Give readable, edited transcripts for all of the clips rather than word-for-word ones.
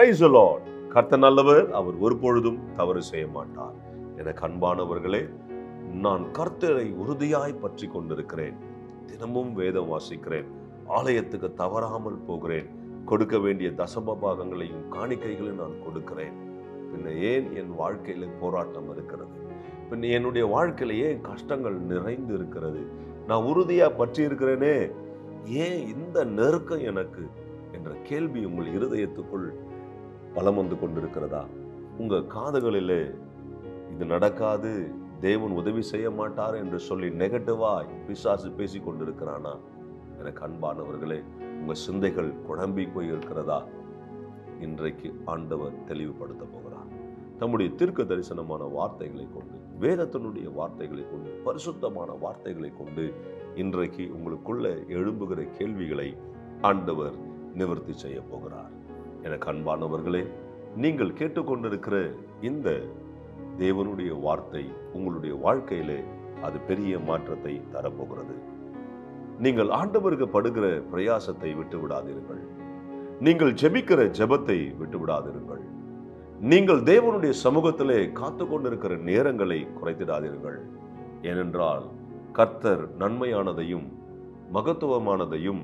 Praise the Lord. கர்த்தர் நல்லவர், அவர் ஒருபொழுதும் தவறு செய்ய மாட்டார். எனக்கு அன்பானவர்களே, நான் கர்த்தரை உறுதியாய் பற்றி கொண்டிருக்கிறேன். தினமும் வேதம் வாசிக்கிறேன். ஆலயத்துக்கு தவறாமல் போகிறேன். கொடுக்க வேண்டிய தசம பாகங்களையும் காணிக்கைகளையும் நான் கொடுக்கிறேன். பின்ன ஏன் என் வாழ்க்கையில போராட்டம் இருக்கிறது? பின்ன என்னுடைய வாழ்க்கையில ஏன் கஷ்டங்கள் நிறைந்து இருக்கிறது? நான் உறுதியா பற்றி இருக்கிறேனே, ஏன் இந்த நெருக்கம் எனக்கு என்ற கேள்வி உங்கள் இருதயத்துக்குள் பலம் வந்து கொண்டிருக்கிறதா? உங்க காதுகளிலே இது நடக்காது, தேவன் உதவி செய்ய மாட்டார் என்று சொல்லி நெகட்டிவாய் பிசாசு பேசி கொண்டிருக்கிறானா? எனக்கு அன்பானவர்களே, உங்க சிந்தைகள் குழம்பி போய் இருக்கிறதா? இன்றைக்கு ஆண்டவர் தெளிவுபடுத்த போகிறார். தம்முடைய தீர்க்க தரிசனமான வார்த்தைகளை கொண்டு, வேதத்தினுடைய வார்த்தைகளை கொண்டு, பரிசுத்தமான வார்த்தைகளை கொண்டு இன்றைக்கு உங்களுக்குள்ள எழும்புகிற கேள்விகளை ஆண்டவர் நிவர்த்தி செய்ய போகிறார். எனக்கு அன்பானவர்களே, நீங்கள் கேட்டுக்கொண்டிருக்கிற இந்த தேவனுடைய வார்த்தை உங்களுடைய வாழ்க்கையிலே அது பெரிய மாற்றத்தை தரப்போகிறது. நீங்கள் ஆண்டவருக்கு படுகிற பிரயாசத்தை விட்டு விடாதீர்கள். நீங்கள் ஜெபிக்கிற ஜெபத்தை விட்டு விடாதீர்கள். நீங்கள் தேவனுடைய சமூகத்திலே காத்து கொண்டிருக்கிற நேரங்களை குறைத்திடாதீர்கள். ஏனென்றால் கர்த்தர் நன்மையானதையும் மகத்துவமானதையும்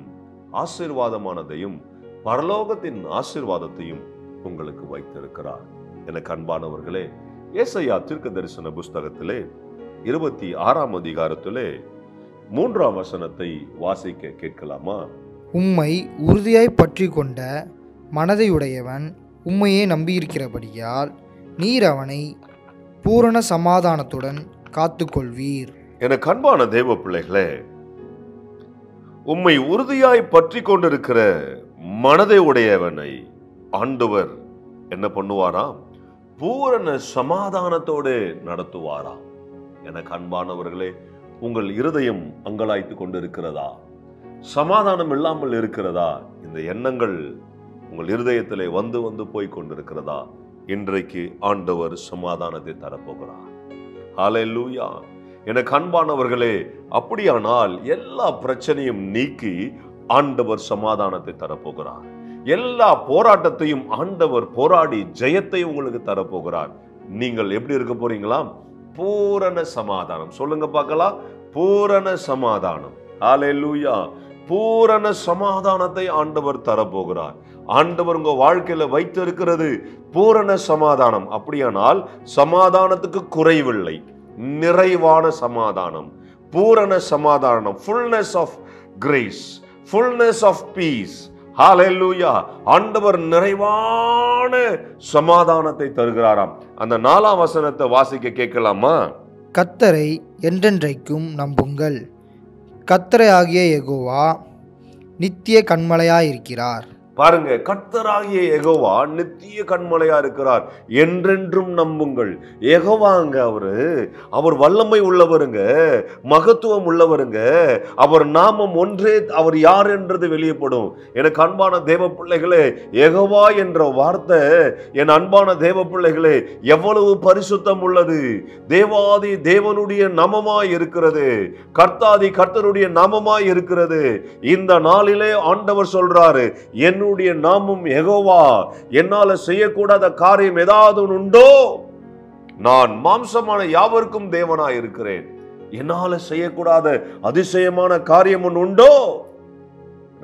ஆசீர்வாதமானதையும் பரலோகத்தின் ஆசீர்வாதத்தையும் உங்களுக்கு வைத்திருக்கிறார். எனக்கு அன்பானவர்களே, ஏசாயா தீர்க்க தரிசன புஸ்தகத்திலே 26ஆம் அதிகாரத்திலே 3ஆம் வசனத்தை வாசிக்க கேட்கலாமா? உம்மை உறுதியாய் பற்றி கொண்ட மனதையுடையவன் உம்மையே நம்பியிருக்கிறபடியால் நீர் அவனை பூரண சமாதானத்துடன் காத்துக்கொள்வீர். எனக்கு அன்பான தேவ பிள்ளைகளே, உம்மை உறுதியாய் பற்றி கொண்டிருக்கிற மனதை உடையவனை ஆண்டவர் என்ன பண்ணுவாராம்? பூரண சமாதானத்தோடு நடத்துவாராம். எனக்கு அன்பானவர்களே, உங்கள் இருதயம் அங்கலாய்த்து கொண்டிருக்கிறதா? சமாதானம் இல்லாமல் இருக்கிறதா? இந்த எண்ணங்கள் உங்கள் இருதயத்திலே வந்து வந்து போய் கொண்டிருக்கிறதா? இன்றைக்கு ஆண்டவர் சமாதானத்தை தரப்போகிறார். ஹல்லேலூயா. எனக்கு அன்பானவர்களே, அப்படியானால் எல்லா பிரச்சனையும் நீக்கி ஆண்டவர் சமாதானத்தை தரப்போகிறார். எல்லா போராட்டத்தையும் ஆண்டவர் போராடி ஜெயத்தை உங்களுக்கு தரப்போகிறார். நீங்கள் எப்படி இருக்க போறீங்களா? பூரண சமாதானம். சொல்லுங்க பார்க்கலாம். பூரண சமாதானம். ஹல்லேலூயா. பூரண சமாதானத்தை ஆண்டவர் தரப்போகிறார். ஆண்டவர் உங்க வாழ்க்கையில வைத்திருக்கிறது பூரண சமாதானம். அப்படியானால் சமாதானத்துக்கு குறைவில்லை, நிறைவான சமாதானம், பூரண சமாதானம், fullness of grace, fullness of peace. ஹல்லேலூயா. ஆண்டவர் நிறைவான சமாதானத்தை தருகிறாராம். அந்த 4ஆம் வசனத்தை வாசிக்க கேட்கலாமா? கர்த்தரை என்றென்றைக்கும் நம்புங்கள். கர்த்தரை ஆகிய யெகோவா நித்திய கன்மலையாயிருக்கிறார். பாருங்க, கர்த்தராகிய யெகோவா நித்திய கன்மலையா இருக்கிறார். என்றென்றும் நம்புங்கள். யெகோவாங்க அவர் வல்லமை உள்ளவருங்க, மகத்துவம் உள்ளவருங்க. அவர் நாமம் ஒன்றே, அவர் யார் என்றது வெளியப்படும். எனக்கு அன்பான தேவ பிள்ளைகளே, யெகோவா என்ற வார்த்தை, என் அன்பான தேவ பிள்ளைகளே, எவ்வளவு பரிசுத்தம் உள்ளது! தேவாதி தேவனுடைய நாமமாய் இருக்கிறது. கர்த்தாதி கர்த்தருடைய நாமமாய் இருக்கிறது. இந்த நாளிலே ஆண்டவர் சொல்றாரு, என்னுடைய நாமம் யெகோவா. என்னால செய்யக்கூடாத காரியம் ஏதாவது உண்டோ? நான் மாம்சமான யாவருக்கும் தேவனாய் இருக்கிறேன். என்னால செய்யக்கூடாத அதிசயமான காரியம் உண்டோ?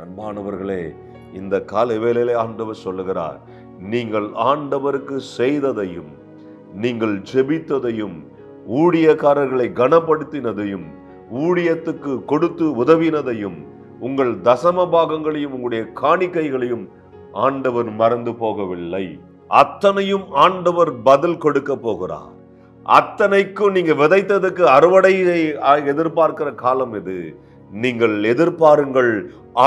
அன்பானவர்களே, இந்த காலை வேளையிலே ஆண்டவர் சொல்லுகிறார், நீங்கள் ஆண்டவருக்கு செய்ததையும், நீங்கள் ஜெபித்ததையும், ஊழியக்காரர்களை கனப்படுத்தினதையும், ஊழியத்துக்கு கொடுத்து உதவினதையும், உங்கள் தசம பாகங்களையும் உங்களுடைய காணிக்கைகளையும் ஆண்டவர் மறந்து போகவில்லை. அத்தனையும் ஆண்டவர் பதில் கொடுக்க போகிறார். அத்தனைக்கும் நீங்க விதைத்ததுக்கு அறுவடையை எதிர்பார்க்கிற காலம் இது. நீங்கள் எதிர்பாருங்கள்,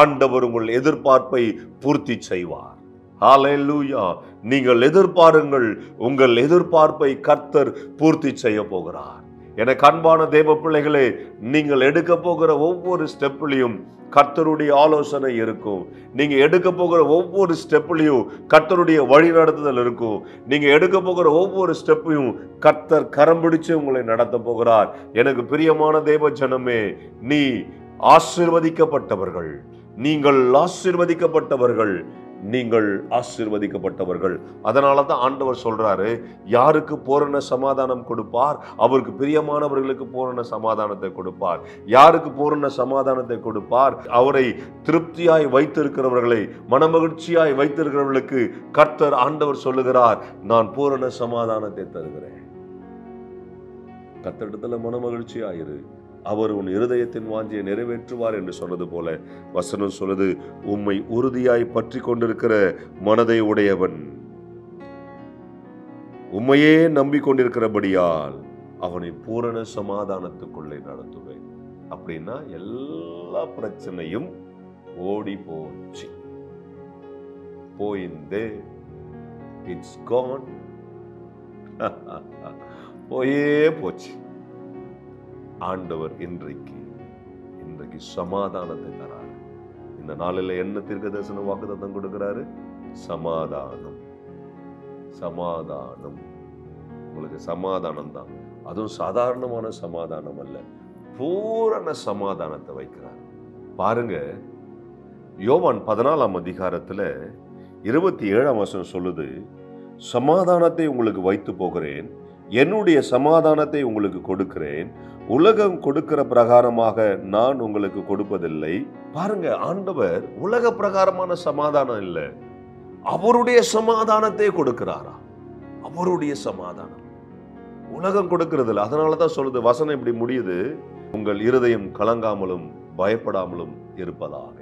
ஆண்டவர் உங்கள் எதிர்பார்ப்பை பூர்த்தி செய்வார். ஹல்லேலூயா. நீங்கள் எதிர்பாருங்கள், உங்கள் எதிர்பார்ப்பை கர்த்தர் பூர்த்தி செய்ய போகிறார். எனக்கு அன்பான தேவ பிள்ளைகளே, நீங்கள் எடுக்க போகிற ஒவ்வொரு ஸ்டெப்லையும் கர்த்தருடைய ஆலோசனை இருக்கும். நீங்க எடுக்க போகிற ஒவ்வொரு ஸ்டெப்லையும் கர்த்தருடைய வழி நடத்துதல் இருக்கும். நீங்க எடுக்க போகிற ஒவ்வொரு ஸ்டெப்பையும் கர்த்தர் கரம் பிடிச்சு உங்களை நடத்த போகிறார். எனக்கு பிரியமான தேவ ஜனமே, நீ ஆசீர்வதிக்கப்பட்டவர்கள், நீங்கள் ஆசீர்வதிக்கப்பட்டவர்கள். நீங்கள் ஆசீர்வதிக்கப்பட்டவர்கள். அதனால தான் ஆண்டவர் சொல்றாரு, யாருக்கு பூரண சமாதானம் கொடுப்பார், அவருக்கு பிரியமானவர்களுக்கு பூரண சமாதானத்தை கொடுப்பார். யாருக்கு பூரண சமாதானத்தை கொடுப்பார், அவரை திருப்தியாய் வைத்திருக்கிறவர்களை, மனமகிழ்ச்சியாய் வைத்திருக்கிறவர்களுக்கு கர்த்தர் ஆண்டவர் சொல்லுகிறார், நான் பூரண சமாதானத்தை தருகிறேன். கர்த்தரிடத்துல மனமகிழ்ச்சியாயிரு, அவர் உன் இருதயத்தின் வாஞ்சியை நிறைவேற்றுவார் என்று சொன்னது போல வசனம் சொல்லுது, உம்மை உறுதியாய் பற்றி கொண்டிருக்கிற மனதை உடையவன் உம்மையே நம்பிக்கொண்டிருக்கிறபடியால் அவனை பூரண சமாதானத்துக்குள்ளே நடத்துவேன். அப்படின்னா எல்லா பிரச்சனையும் ஓடி போச்சு, போயிந்தே, இட்ஸ் கான், போயே போச்சு. ஆண்டவர் இன்றைக்கு சமாதானத்தை தராரு. இந்த நாளில் என்ன தீர்க்கதரிசன வாக்குத்தத்தம் கொடுக்கிறாரு? சமாதானம். சமாதானம், உங்களுக்கு சமாதானம் தான். அதுவும் சாதாரணமான சமாதானம் அல்ல, பூரண சமாதானத்தை வைக்கிறார். பாருங்க, யோவான் 14ஆம் அதிகாரத்துல 27ஆம் வசனம் சொல்லுது, சமாதானத்தை உங்களுக்கு வைத்து போகிறேன், என்னுடைய சமாதானத்தை உங்களுக்கு கொடுக்கிறேன், உலகம் கொடுக்கிற பிரகாரமாக நான் உங்களுக்கு கொடுப்பதில்லை. பாருங்க, ஆண்டவர் உலக பிரகாரமான சமாதானம் இல்லை, அவருடைய சமாதானத்தை கொடுக்கிறாரா. அவருடைய சமாதானம் உலகம் கொடுக்கிறது இல்லை. அதனாலதான் சொல்லுது, வசனம் இப்படி முடியுது, உங்கள் இருதயம் கலங்காமலும் பயப்படாமலும் இருப்பதாக.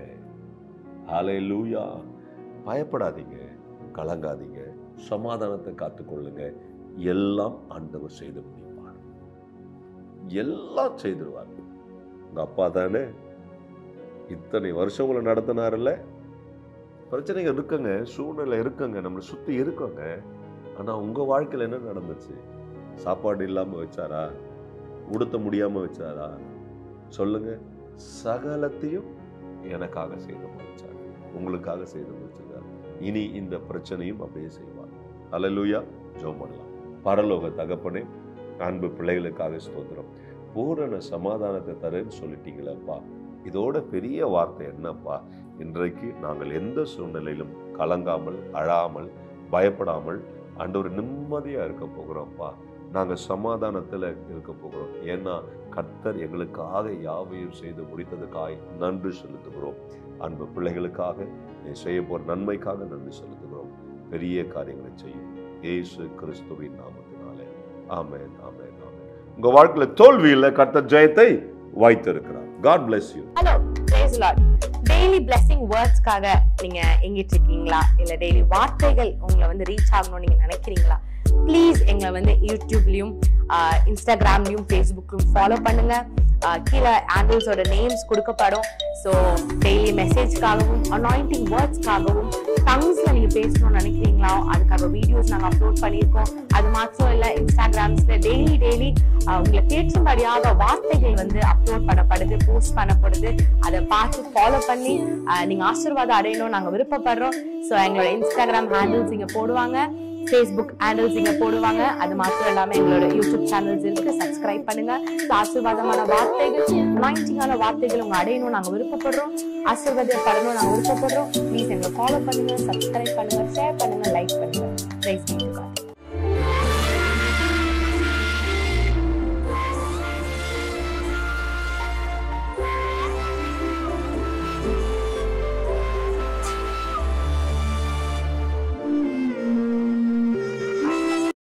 ஹல்லேலூயா. பயப்படாதீங்க, கலங்காதீங்க, சமாதானத்தை காத்துக்கொள்ளுங்க. எல்லாம் ஆண்டவர் செய்து முடிப்பார், எல்லாம் செய்திருவார். உங்க அப்பா தானே இத்தனை வருஷம் உங்களை நடத்தினார்ல. பிரச்சனைகள் இருக்குங்க, சூழ்நிலை இருக்குங்க, நம்மளை சுத்தி இருக்குங்க. ஆனா உங்க வாழ்க்கையில என்ன நடந்துச்சு? சாப்பாடு இல்லாம வச்சாரா? உடுத்த முடியாம வச்சாரா? சொல்லுங்க. சகலத்தையும் எனக்காக செய்து முடிச்சார், உங்களுக்காக செய்து முடிச்சிருக்கார். இனி இந்த பிரச்சனையும் அப்படியே செய்வார். ஹல்லேலூயா. ஜெபம் பண்ணலாம். பரலோக தகப்பனே, அன்பு பிள்ளைகளுக்காக ஸ்தோத்திரம். பூரண சமாதானத்தை தரேன்னு சொல்லிட்டீங்களப்பா. இதோட பெரிய வார்த்தை என்னப்பா? இன்றைக்கு நாங்கள் எந்த சூழ்நிலையிலும் கலங்காமல், அழாமல், பயப்படாமல் ஆண்டவர் நிம்மதியா இருக்க போகிறோம்ப்பா. நாங்கள் சமாதானத்தில் இருக்க போகிறோம். ஏன்னா கர்த்தர் எங்களுக்காக யாவையும் செய்து முடித்ததுக்காக நன்றி செலுத்துகிறோம். அன்பு பிள்ளைகளுக்காக நீ செய்ய போற நன்மைக்காக நன்றி செலுத்துகிறோம். பெரிய காரியங்களை செய்யும் இயேசு கிறிஸ்துவின் நாமத்தினாலே. ஆமென், ஆமென், ஆமென். உங்க வாழ்க்கையில தோல்வியில கர்த்தர் ஜெயத்தை வைத்திருக்கிறார். God bless you. Hello, praise the Lord. Daily blessing வேர்ட்ஸ்க்காக நீங்க எங்கிட்டு இருக்கீங்களா? இல்ல டெய்லி வார்த்தைகள் உங்களை வந்து ரீச் ஆகணும்னு நீங்க நினைக்கிறீங்களா? ப்ளீஸ் எங்களை வந்து யூடியூப்லயும் இன்ஸ்டாகிராம்லயும் ஃபேஸ்புக்லயும் ஃபாலோ பண்ணுங்க. கீழே ஆண்டில்ஸோட நேம்ஸ் கொடுக்கப்படும். ஸோ டெய்லி மெசேஜ்க்காகவும் அனாயிண்டிங் வேர்ட்ஸ்க்காகவும் டங்ஸ்ல நீங்க பேசணும்னு நினைக்கிறீங்களா? அதுக்காக வீடியோஸ் நாங்கள் அப்லோட் பண்ணியிருக்கோம். அது மாத்திரம் இல்லை, இன்ஸ்டாகிராம்ஸ்ல டெய்லி உங்களை கேட்கும்படியாக வார்த்தைகள் வந்து அப்லோட் பண்ணப்படுது, போஸ்ட் பண்ணப்படுது. அதை பார்த்து ஃபாலோ பண்ணி நீங்க ஆசீர்வாதம் அடையணும் நாங்கள் விருப்பப்படுறோம். ஸோ எங்களோட இன்ஸ்டாகிராம் ஹேண்டில்ஸ் இங்க போடுவாங்க, ஃபேஸ்புக் ஹேண்டில்ஸ் இங்க போடுவாங்க. அது மாத்திரம் இல்லாம எங்களோட யூடியூப் சேனல்ஸ் இருக்கு, சப்ஸ்கிரைப் பண்ணுங்க. ஆசீர்வாதமான வார்த்தைகள், அனாயிண்டிங்கான வார்த்தைகள் உங்க அடையணும் நாங்க விருப்பப்படுறோம். ஆசீர்வாதப்படணும் நாங்க விருப்பப்படுறோம். ப்ளீஸ் எங்களை ஃபாலோ பண்ணுங்க, சப்ஸ்கிரைப் பண்ணுங்க, ஷேர் பண்ணுங்க, லைக் பண்ணுங்க. Praise be to God.